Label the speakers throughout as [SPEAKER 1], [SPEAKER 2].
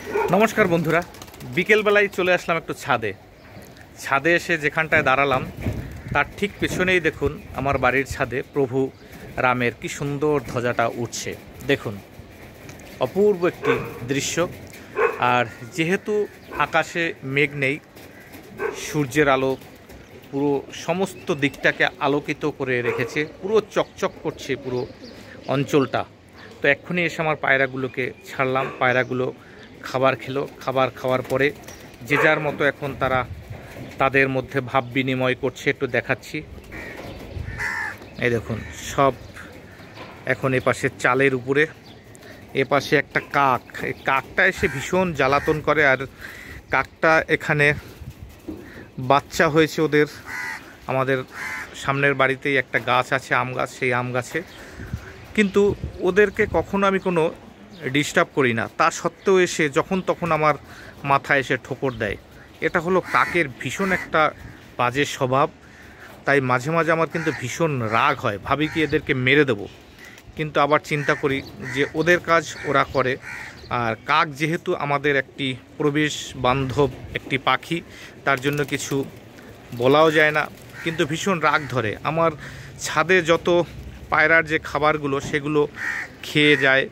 [SPEAKER 1] নমস্কার বন্ধুরা, বিকেলবেলায় চলে আসলাম একটু ছাদে এসে যেখানটায় দাঁড়ালাম তার ঠিক পেছনেই দেখুন আমার বাড়ির ছাদে প্রভু রামের কি সুন্দর ধ্বজাটা উঠছে। দেখুন, অপূর্ব একটি দৃশ্য। আর যেহেতু আকাশে মেঘ নেই, সূর্যের আলো পুরো সমস্ত দিকটাকে আলোকিত করে রেখেছে, পুরো চকচক করছে পুরো অঞ্চলটা। তো এক্ষুনি এসে আমার পায়রাগুলোকে ছাড়লাম, পায়রাগুলো খাবার খেলো। খাবার খাওয়ার পরে যে যার মতো এখন তারা তাদের মধ্যে ভাব বিনিময় করছে, একটু দেখাচ্ছি। এই দেখুন, সব এখন এপাশে চালের উপরে, এপাশে একটা কাক, এই কাকটা এসে ভীষণ জ্বালাতন করে। আর কাকটা এখানে বাচ্চা হয়েছে ওদের, আমাদের সামনের বাড়িতেই একটা গাছ আছে, আম গাছ, সেই আম গাছে। কিন্তু ওদেরকে কখনো আমি কোনো ডিস্টার্ব করি না, তা সত্ত্বেও এসে যখন তখন আমার মাথায় এসে ঠোকর দেয়। এটা হলো কাকের ভীষণ একটা বাজে স্বভাব। তাই মাঝে মাঝে আমার কিন্তু ভীষণ রাগ হয়, ভাবি কি এদেরকে মেরে দেবো। কিন্তু আবার চিন্তা করি যে ওদের কাজ ওরা করে। আর কাক যেহেতু আমাদের একটি পরিবেশ বান্ধব একটি পাখি, তার জন্য কিছু বলাও যায় না, কিন্তু ভীষণ রাগ ধরে। আমার ছাদে যত পায়রার যে খাবারগুলো সেগুলো খেয়ে যায়,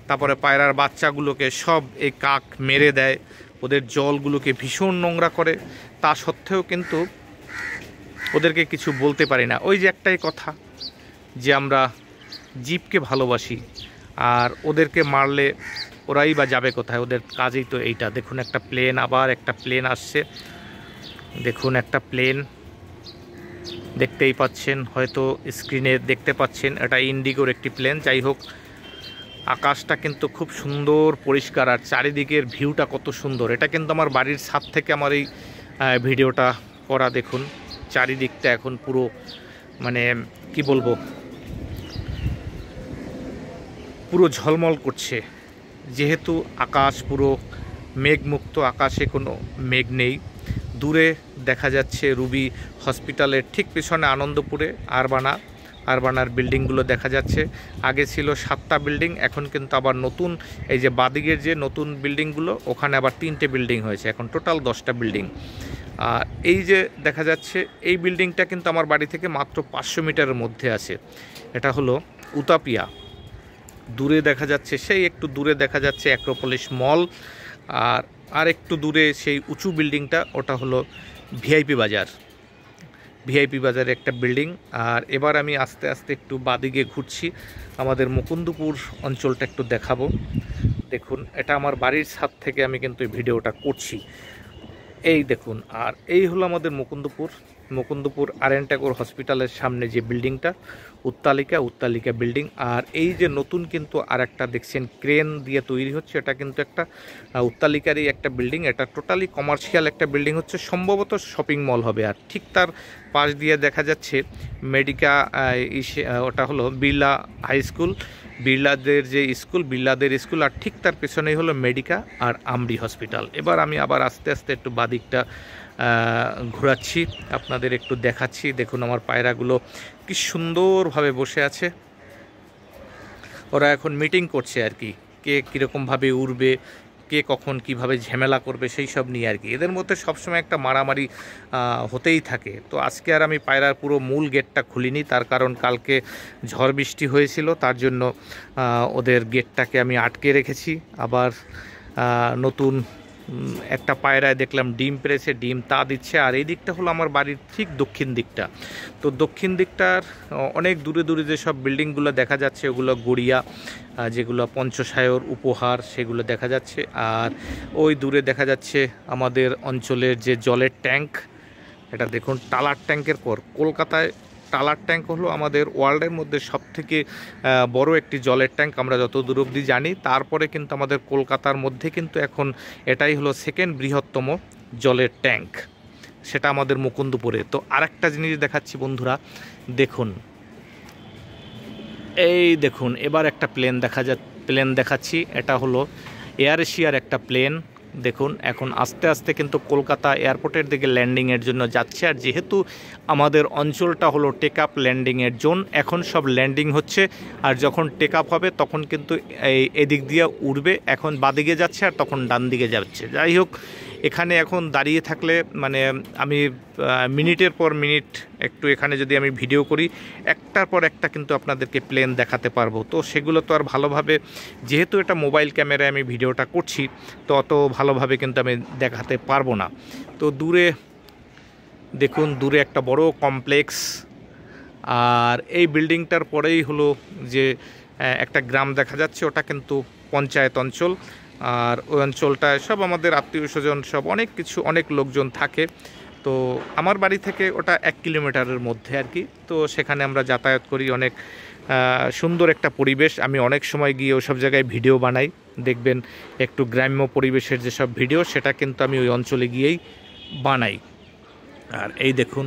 [SPEAKER 1] তারপরে পায়রার বাচ্চাগুলোকে সব এই কাক মেরে দেয়, ওদের জলগুলোকে ভীষণ নোংরা করে। তা সত্ত্বেও কিন্তু ওদেরকে কিছু বলতে পারি না। ওই যে একটাই কথা, যে আমরা জীবকে ভালোবাসি, আর ওদেরকে মারলে ওরাই বা যাবে কোথায়, ওদের কাজই তো এইটা। দেখুন একটা প্লেন, আবার একটা প্লেন আসছে। দেখুন একটা প্লেন, দেখতেই পাচ্ছেন, হয়তো স্ক্রিনে দেখতে পাচ্ছেন, এটা ইন্ডিগোর একটি প্লেন। যাই হোক, আকাশটা কিন্তু খুব সুন্দর পরিষ্কার, আর চারিদিকের ভিউটা কত সুন্দর। এটা কিন্তু আমার বাড়ির ছাদ থেকে আমার এই ভিডিওটা করা। দেখুন চারিদিকটা এখন পুরো, মানে কি বলবো, পুরো ঝলমল করছে। যেহেতু আকাশ পুরো মেঘমুক্ত, আকাশে কোনো মেঘ নেই। দূরে দেখা যাচ্ছে রুবি হসপিটালের ঠিক পিছনে আনন্দপুরে আরবানার বিল্ডিংগুলো দেখা যাচ্ছে। আগে ছিল 7টা বিল্ডিং, এখন কিন্তু আবার নতুন, এই যে বাদিকের যে নতুন বিল্ডিংগুলো, ওখানে আবার 3টে বিল্ডিং হয়েছে, এখন টোটাল 10টা বিল্ডিং। আর এই যে দেখা যাচ্ছে এই বিল্ডিংটা কিন্তু আমার বাড়ি থেকে মাত্র 500 মিটারের মধ্যে আছে। এটা হলো উতাপিয়া। দূরে দেখা যাচ্ছে, সেই একটু দূরে দেখা যাচ্ছে অ্যাক্রোপলিস মল। আর একটু দূরে সেই উঁচু বিল্ডিংটা, ওটা হলো ভিআইপি বাজারের একটা বিল্ডিং। আর এবার আমি আস্তে আস্তে একটু বাদিকে ঘুরছি, আমাদের মুকুন্দপুর অঞ্চলটা একটু দেখাবো। দেখুন, এটা আমার বাড়ির ছাদ থেকে আমি কিন্তু এই ভিডিওটা করছি। এই দেখুন, আর এই হলো আমাদের মুকুন্দপুর আর.এন. ট্যাগর হসপিটালের সামনে যে বিল্ডিংটা, উত্তালিকা বিল্ডিং। আর এই যে নতুন কিন্তু আর একটা দেখছেন ক্রেন দিয়ে তৈরি হচ্ছে, এটা কিন্তু একটা উত্তালিকারই একটা বিল্ডিং। এটা টোটালি কমার্শিয়াল একটা বিল্ডিং হচ্ছে, সম্ভবত শপিং মল হবে। আর ঠিক তার পাশ দিয়ে দেখা যাচ্ছে মেডিকা, ওটা হলো বিড়লা হাই স্কুল, বিড়লাদের স্কুল। আর ঠিক তার পেছনেই হলো মেডিকা আর আমরি হসপিটাল। এবার আমি আবার আস্তে আস্তে একটু বাদিকটা ঘোরাচ্ছি, আপনাদের একটু দেখাচ্ছি। দেখুন আমার পায়রাগুলো কি সুন্দরভাবে বসে আছে। ওরা এখন মিটিং করছে আর কি, কে কীরকমভাবে উড়বে, কে কখন কিভাবে ঝামেলা করবে, সেই সব নিয়ে আর কি। এদের মধ্যে সবসময় একটা মারামারি হতেই থাকে। তো আজকে আর আমি পায়রার পুরো মূল গেটটা খুলিনি, তার কারণ কালকে ঝড় বৃষ্টি হয়েছিল, তার জন্য ওদের গেটটাকে আমি আটকে রেখেছি। আবার নতুন একটা পায়রায় দেখলাম ডিম পেড়েছে, ডিম তা দিচ্ছে। আর এই দিকটা হলো আমার বাড়ির ঠিক দক্ষিণ দিকটা। তো দক্ষিণ দিকটার অনেক দূরে দূরে যেসব বিল্ডিংগুলো দেখা যাচ্ছে, ওগুলো গড়িয়া, যেগুলো পঞ্চসায়র উপহার, সেগুলো দেখা যাচ্ছে। আর ওই দূরে দেখা যাচ্ছে আমাদের অঞ্চলের যে জলের ট্যাঙ্ক, এটা দেখুন টালার ট্যাঙ্কের পর কলকাতায় টালার ট্যাঙ্ক হলো আমাদের ওয়ার্ল্ডের মধ্যে সবথেকে বড় একটি জলের ট্যাঙ্ক, আমরা যত দূর অবধি জানি। তারপরে কিন্তু আমাদের কলকাতার মধ্যে কিন্তু এখন এটাই হলো সেকেন্ড বৃহত্তম জলের ট্যাঙ্ক, সেটা আমাদের মুকুন্দপুরে। তো আরেকটা জিনিস দেখাচ্ছি বন্ধুরা, দেখুন এই দেখুন, এবার একটা প্লেন দেখাচ্ছি। এটা হলো এয়ার এশিয়ার একটা প্লেন, দেখুন এখন আস্তে আস্তে কিন্তু কলকাতা এয়ারপোর্টের দিকে ল্যান্ডিংয়ের জন্য যাচ্ছে। আর যেহেতু আমাদের অঞ্চলটা হলো টেক আপ ল্যান্ডিংয়ের জোন, এখন সব ল্যান্ডিং হচ্ছে, আর যখন টেক আপ হবে তখন কিন্তু এদিক দিয়ে উড়বে। এখন বাদিকে যাচ্ছে আর তখন ডান দিকে যাচ্ছে। যাই হোক, এখানে এখন দাঁড়িয়ে থাকলে মানে আমি মিনিটের পর মিনিট একটু এখানে যদি আমি ভিডিও করি, একটার পর একটা কিন্তু আপনাদেরকে প্লেন দেখাতে পারবো। তো সেগুলো তো আর ভালোভাবে, যেহেতু এটা মোবাইল ক্যামেরায় আমি ভিডিওটা করছি, তো অত ভালোভাবে কিন্তু আমি দেখাতে পারবো না। তো দূরে দেখুন, দূরে একটা বড় কমপ্লেক্স, আর এই বিল্ডিংটার পরেই হলো যে একটা গ্রাম দেখা যাচ্ছে, ওটা কিন্তু পঞ্চায়েত অঞ্চল। আর ওই অঞ্চলটায় সব আমাদের আত্মীয় স্বজন, সব অনেক কিছু, অনেক লোকজন থাকে। তো আমার বাড়ি থেকে ওটা 1 কিলোমিটারের মধ্যে আর কি। তো সেখানে আমরা যাতায়াত করি, অনেক সুন্দর একটা পরিবেশ। আমি অনেক সময় গিয়ে ওসব জায়গায় ভিডিও বানাই, দেখবেন একটু গ্রাম্য পরিবেশের যেসব ভিডিও, সেটা কিন্তু আমি ওই অঞ্চলে গিয়েই বানাই। আর এই দেখুন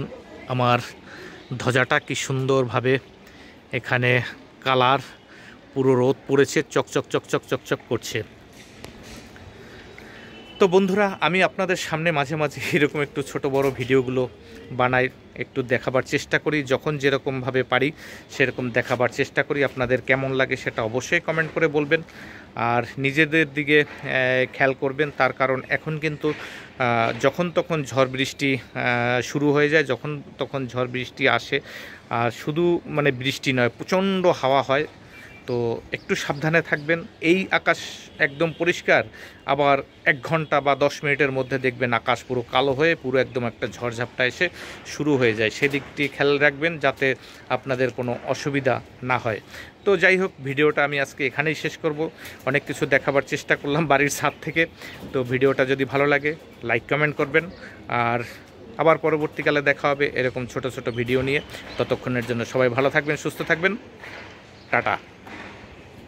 [SPEAKER 1] আমার ধ্বজাটা কি সুন্দরভাবে এখানে কালার, পুরো রোদ পড়েছে, চকচক চকচক চকচক করছে। তো বন্ধুরা, আমি আপনাদের সামনে মাঝে মাঝে এরকম একটু ছোট বড় ভিডিওগুলো বানাই, একটু দেখাবার চেষ্টা করি, যখন যেরকমভাবে পারি সেরকম দেখাবার চেষ্টা করি। আপনাদের কেমন লাগে সেটা অবশ্যই কমেন্ট করে বলবেন। আর নিজেদের দিকে খেয়াল করবেন, তার কারণ এখন কিন্তু যখন তখন ঝড় বৃষ্টি শুরু হয়ে যায়, যখন তখন ঝড় বৃষ্টি আসে। আর শুধু মানে বৃষ্টি নয়, প্রচণ্ড হাওয়া হয়। তো একটু সাবধানে থাকবেন। এই আকাশ একদম পরিষ্কার, আবার 1 ঘন্টা বা 10 মিনিটের মধ্যে দেখবেন আকাশ পুরো কালো হয়ে পুরো একদম একটা ঝড়ঝাপটা এসে শুরু হয়ে যায়। সেদিকটি খেয়াল রাখবেন যাতে আপনাদের কোনো অসুবিধা না হয়। তো যাই হোক, ভিডিওটা আমি আজকে এখানেই শেষ করব। অনেক কিছু দেখাবার চেষ্টা করলাম বাড়ির ছাদ থেকে। তো ভিডিওটা যদি ভালো লাগে লাইক কমেন্ট করবেন। আর আবার পরবর্তীকালে দেখা হবে এরকম ছোট ছোট ভিডিও নিয়ে। ততক্ষণের জন্য সবাই ভালো থাকবেন, সুস্থ থাকবেন। টাটা।